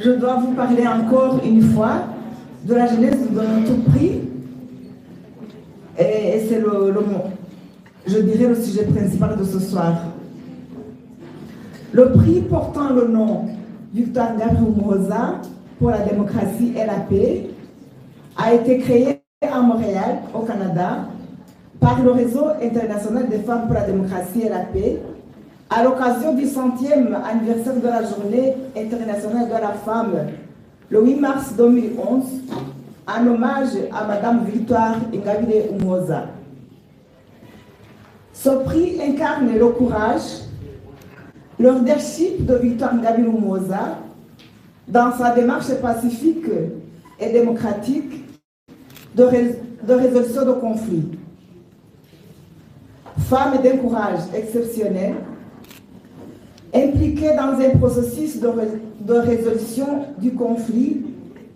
je dois vous parler encore une fois de la genèse de notre prix. Et c'est je dirais, le sujet principal de ce soir. Le prix portant le nom Victoire Ingabire-Umuhoza pour la démocratie et la paix a été créé à Montréal, au Canada, par le Réseau international des femmes pour la démocratie et la paix, à l'occasion du 100e anniversaire de la Journée internationale de la femme, le 8 mars 2011, en hommage à Madame Victoire Ingabire-Umuhoza. Ce prix incarne le courage, le leadership de Victoire Ingabire-Umuhoza dans sa démarche pacifique et démocratique de résolution de conflits. Femme d'un courage exceptionnel, impliquée dans un processus de résolution du conflit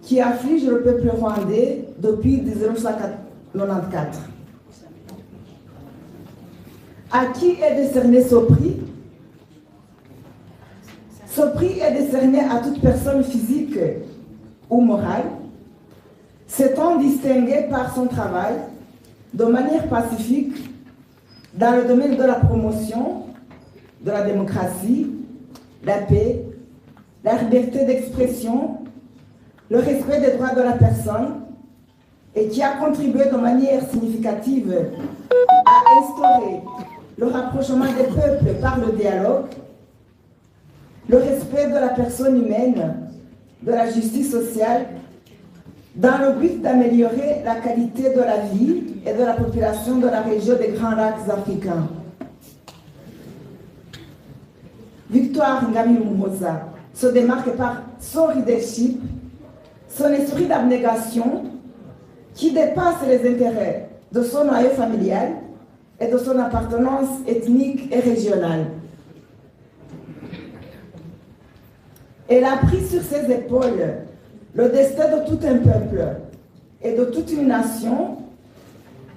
qui afflige le peuple rwandais depuis 1994. À qui est décerné ce prix? Ce prix est décerné à toute personne physique ou morale s'étant distinguée par son travail de manière pacifique dans le domaine de la promotion de la démocratie, la paix, la liberté d'expression, le respect des droits de la personne et qui a contribué de manière significative à instaurer le rapprochement des peuples par le dialogue, le respect de la personne humaine, de la justice sociale, dans le but d'améliorer la qualité de la vie et de la population de la région des Grands Lacs africains. Victoire Ingabire-Umuhoza se démarque par son leadership, son esprit d'abnégation qui dépasse les intérêts de son noyau familial et de son appartenance ethnique et régionale. Elle a pris sur ses épaules le destin de tout un peuple et de toute une nation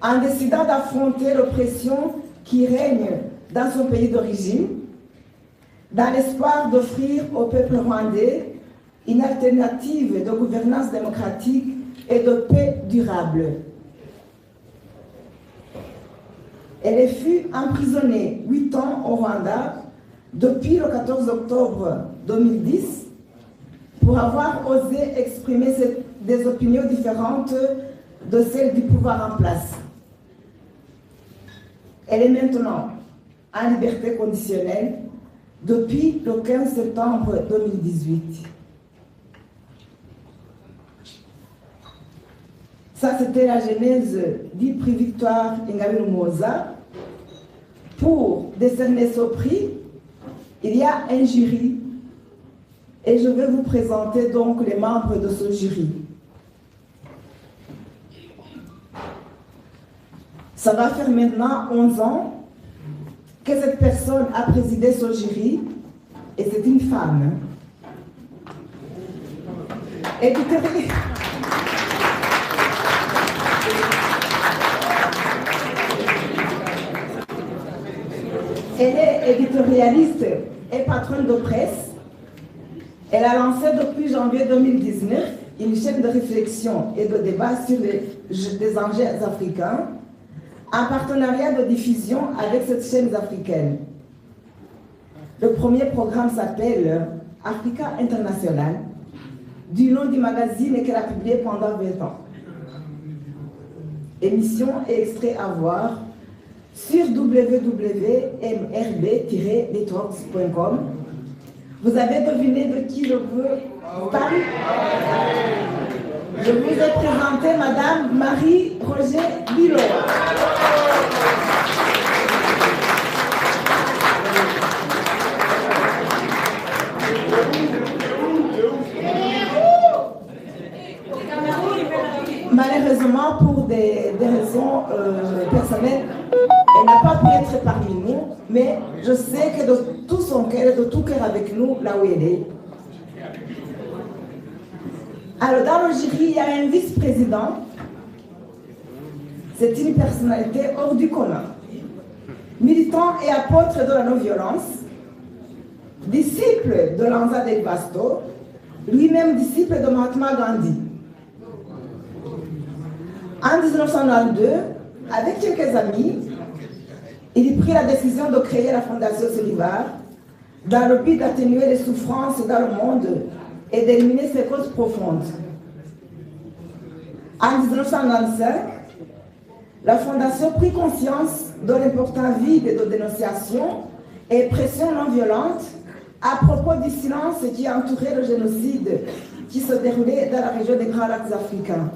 en décidant d'affronter l'oppression qui règne dans son pays d'origine, dans l'espoir d'offrir au peuple rwandais une alternative de gouvernance démocratique et de paix durable. Elle fut emprisonnée 8 ans au Rwanda depuis le 14 octobre 2010 pour avoir osé exprimer des opinions différentes de celles du pouvoir en place. Elle est maintenant en liberté conditionnelle depuis le 15 septembre 2018. Ça, c'était la genèse du prix Victoire Ingabire-Umuhoza. Pour décerner ce prix, il y a un jury et je vais vous présenter donc les membres de ce jury. Ça va faire maintenant 11 ans que cette personne a présidé ce jury et c'est une femme. Elle est éditorialiste et patronne de presse. Elle a lancé depuis janvier 2019 une chaîne de réflexion et de débat sur les enjeux africains en partenariat de diffusion avec cette chaîne africaine. Le premier programme s'appelle Africa International, du nom du magazine qu'elle a publié pendant 20 ans. Émission et extrait à voir sur www.mrb-networks.com. Vous avez deviné de qui je veux parler? Je vous ai présenté Madame Marie-Roger Bilo. Malheureusement, pour des raisons personnelles, elle n'a pas pu être parmi nous, mais je sais que de tout son cœur, de tout cœur avec nous, là où elle est. Alors, dans le jury, il y a un vice-président. C'est une personnalité hors du commun. Militant et apôtre de la non-violence, disciple de Lanza del Basto, lui-même disciple de Mahatma Gandhi. En 1992, avec quelques amis, il prit la décision de créer la Fondation Solivar dans le but d'atténuer les souffrances dans le monde et d'éliminer ses causes profondes. En 1995, la Fondation prit conscience de l'important vide de dénonciation et pression non violente à propos du silence qui entourait le génocide qui se déroulait dans la région des Grands Lacs africains.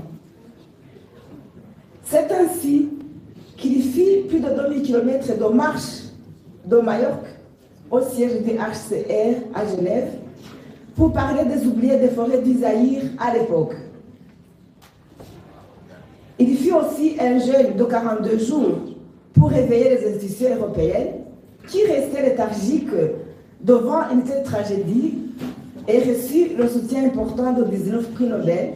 C'est ainsi qu'il fit plus de 2000 km de marche de Majorque au siège du HCR à Genève pour parler des oubliés des forêts du Zaïre à l'époque. Il fut aussi un jeûne de 42 jours pour réveiller les institutions européennes qui restaient léthargiques devant une telle tragédie et reçut le soutien important de 19 prix Nobel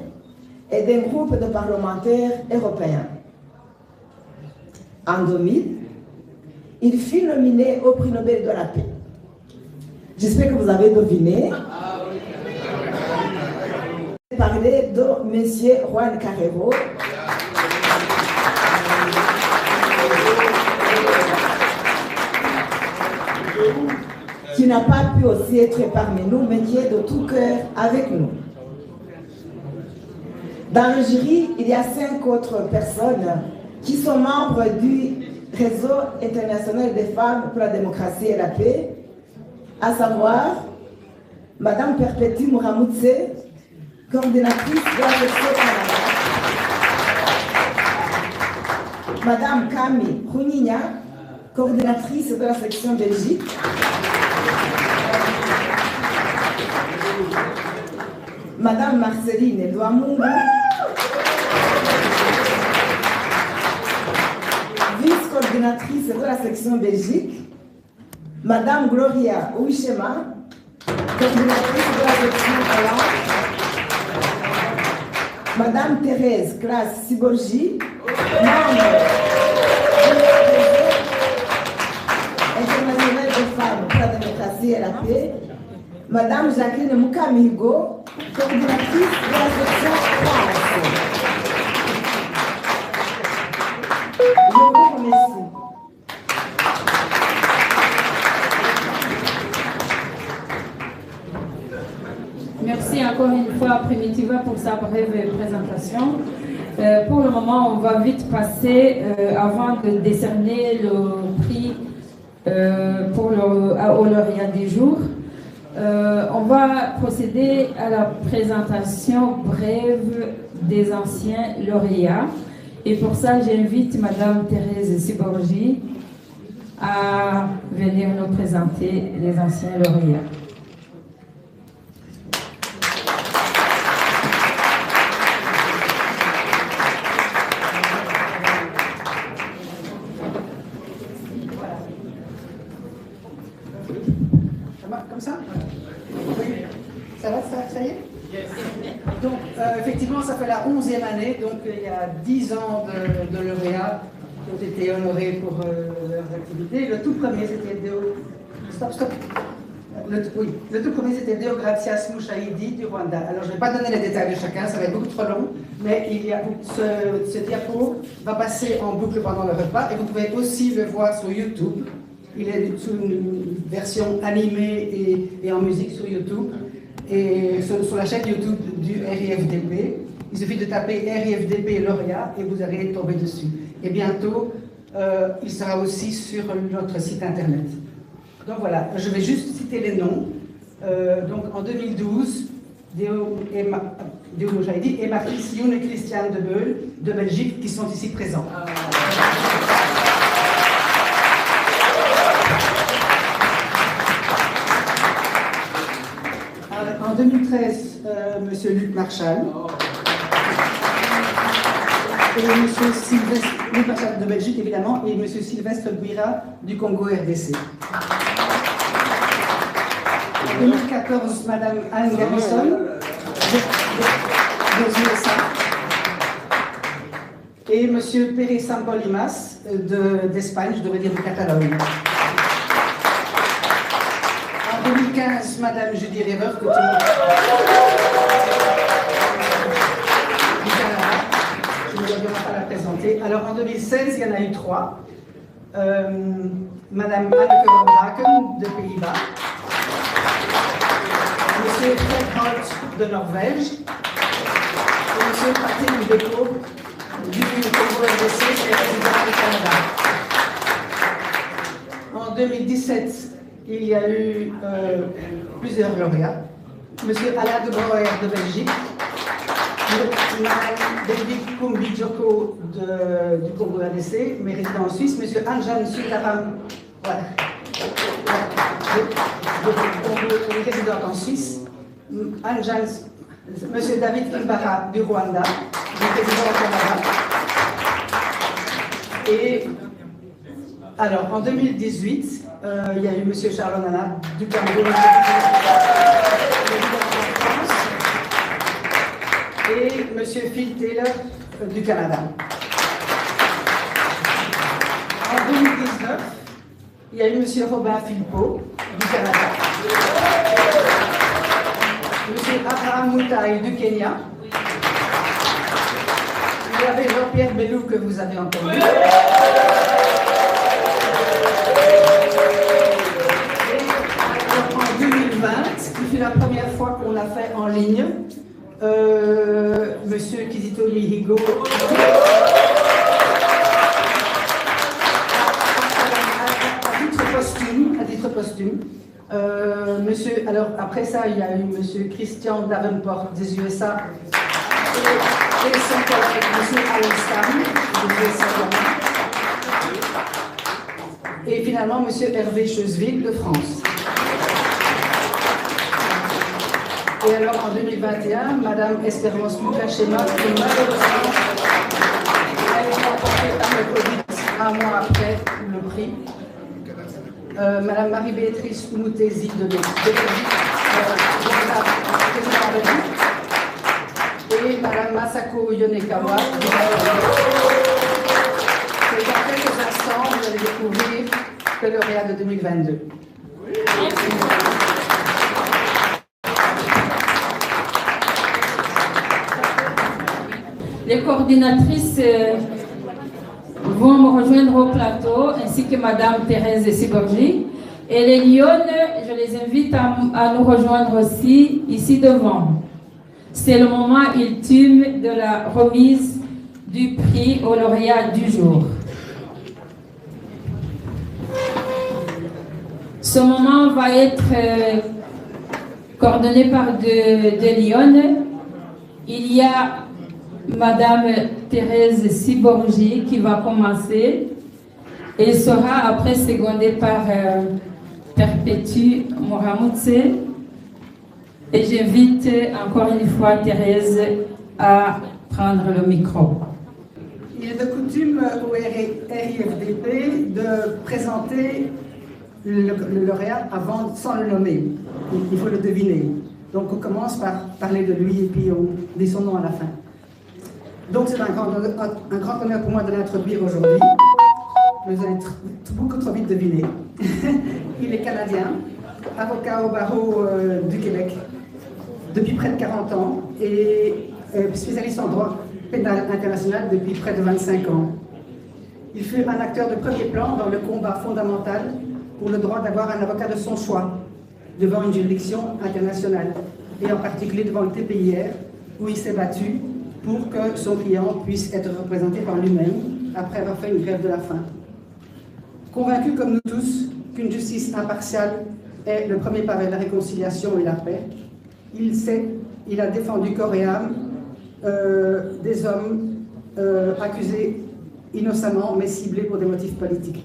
et d'un groupe de parlementaires européens. En 2000, il fut nominé au prix Nobel de la paix. J'espère que vous avez deviné. Je vais parler de M. Juan Carrero. Qui n'a pas pu aussi être parmi nous, mais qui est de tout cœur avec nous. Dans le jury, il y a 5 autres personnes qui sont membres du Réseau international des femmes pour la démocratie et la paix, à savoir Madame Perpétue Mouhamoudse, coordinatrice de la section Canada, Madame Kami Rounigna, coordinatrice de la section Belgique, Madame Marceline Douamunga, vice-coordinatrice de la section Belgique, Madame Gloria Ouichema, coordinatrice de la section Hollande, Madame Thérèse Classe Siborgi, membre du Réseau international des femmes pour la démocratie et la paix, Madame Jacqueline Moukamigo, coordinatrice de la section France. Je vous remercie. Merci encore une fois Primitiva pour sa brève présentation. Pour le moment, on va vite passer, avant de décerner le prix au lauréat du jour. On va procéder à la présentation brève des anciens lauréats. Et pour ça, j'invite Madame Thérèse Siborgi à venir nous présenter les anciens lauréats. Comme ça? Oui. Ça va, ça y est? Donc, effectivement, ça fait la 11e année, donc il y a 10 ans de lauréats qui ont été honorés pour leurs activités. Le tout premier, c'était Le tout premier, c'était Deogratias Mouchaïdi du Rwanda. Alors, je ne vais pas donner les détails de chacun, ça va être beaucoup trop long, mais ce diapo va passer en boucle pendant le repas et vous pouvez aussi le voir sur YouTube. Il est sous une version animée et en musique sur YouTube et sur la chaîne YouTube du RIFDP. Il suffit de taper RIFDP lauréat et vous allez tomber dessus. Et bientôt, il sera aussi sur notre site internet. Donc voilà, je vais juste citer les noms. Donc en 2012, Deo Mouchaïdi et Mathis Youn et Christiane de Beul de Belgique qui sont ici présents. En 2013, M. Luc Marchal et M. Sylvestre, Luc Marchal de Belgique évidemment, et M. Sylvestre Guira du Congo RDC. En 2014, Mme Anne Garrison des USA et M. Pérez Sampolimas d'Espagne, je devrais dire de Catalogne. En 2015, Mme Judy Rever, que tout le monde... 3, Madame Anneke van Braken de Pays-Bas, Monsieur Fred Holt de Norvège et Monsieur Patrick Beko du Congo-RDC et président du Canada. En 2017, il y a eu plusieurs lauréats. Monsieur Alain de Brouwer de Belgique, Madame David Kumbi-Djoko du Congo-RDC, mais résident en Suisse, Monsieur Anjan Sutaram, voilà, résident en Suisse, Monsieur David Kimbara du Rwanda, résident au Canada. Et alors, en 2018, il y a eu Monsieur Charles Nana du Cameroun, et Monsieur Phil Taylor du Canada. En 2019, il y a eu Monsieur Robin Philpot du Canada, Monsieur Abraham Moutai du Kenya, il y avait Jean-Pierre Bellou que vous avez entendu. En 2020, qui fut la première fois qu'on l'a fait en ligne, Monsieur Kizito Mihigo, à titre posthume. Monsieur, alors après ça, il y a eu Monsieur Christian Davenport des USA et son collègue Monsieur Alan Stam des USA. Et finalement Monsieur Hervé Cheuseville de France. Et alors en 2021, Madame Espérance Lucas-Schéma, qui malheureusement a été emportée par le Covid un mois après le prix. Madame Marie-Béatrice Moutesi de Belgique, et Madame Masako Yonekawa. Et dans quelques instants, vous allez découvrir le lauréat de 2022. Les coordinatrices vont me rejoindre au plateau, ainsi que Madame Thérèse Siborgi. Et les Lyonnes, je les invite à nous rejoindre aussi, ici devant. C'est le moment ultime de la remise du prix au lauréat du jour. Ce moment va être coordonné par de Lyonnes. Il y a Madame Thérèse Siborgi qui va commencer et sera après secondée par Perpétue Moramutse. Et j'invite encore une fois Thérèse à prendre le micro. Il est de coutume au RIFDP de présenter le lauréat sans le nommer. Il faut le deviner. Donc on commence par parler de lui et puis on dit son nom à la fin. Donc c'est un grand honneur pour moi de l'introduire aujourd'hui. Vous allez beaucoup trop vite deviner. Il est canadien, avocat au barreau du Québec depuis près de 40 ans et spécialiste en droit pénal international depuis près de 25 ans. Il fut un acteur de premier plan dans le combat fondamental pour le droit d'avoir un avocat de son choix devant une juridiction internationale et en particulier devant le TPIR où il s'est battu pour que son client puisse être représenté par lui-même après avoir fait une grève de la faim. Convaincu comme nous tous qu'une justice impartiale est le premier pas vers la réconciliation et la paix, il a défendu corps et âme des hommes accusés innocemment mais ciblés pour des motifs politiques.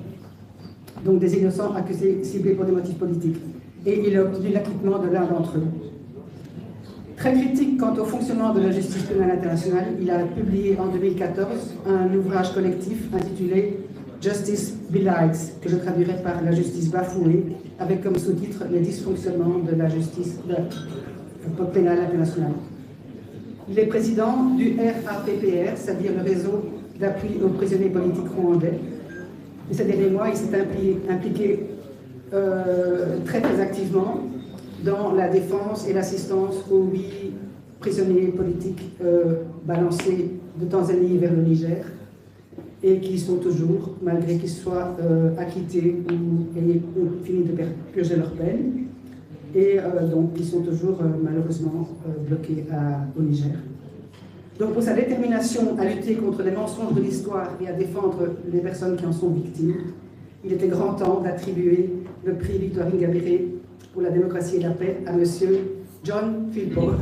Donc des innocents accusés ciblés pour des motifs politiques. Et il a obtenu l'acquittement de l'un d'entre eux. Très critique quant au fonctionnement de la justice pénale internationale, il a publié en 2014 un ouvrage collectif intitulé Justice Belied, que je traduirai par la justice bafouée, avec comme sous-titre les dysfonctionnements de la justice pénale internationale. Il est président du RAPPR, c'est-à-dire le réseau d'appui aux prisonniers politiques rwandais. Et ces derniers mois, il s'est impliqué très activement dans la défense et l'assistance aux 8 prisonniers politiques balancés de Tanzanie vers le Niger. et qui sont toujours, malgré qu'ils soient acquittés ou fini de purger leur peine, et donc qui sont toujours malheureusement bloqués au Niger. Donc pour sa détermination à lutter contre les mensonges de l'histoire et à défendre les personnes qui en sont victimes, il était grand temps d'attribuer le prix Victoire Ingabire pour la démocratie et la paix à M. John Philpott.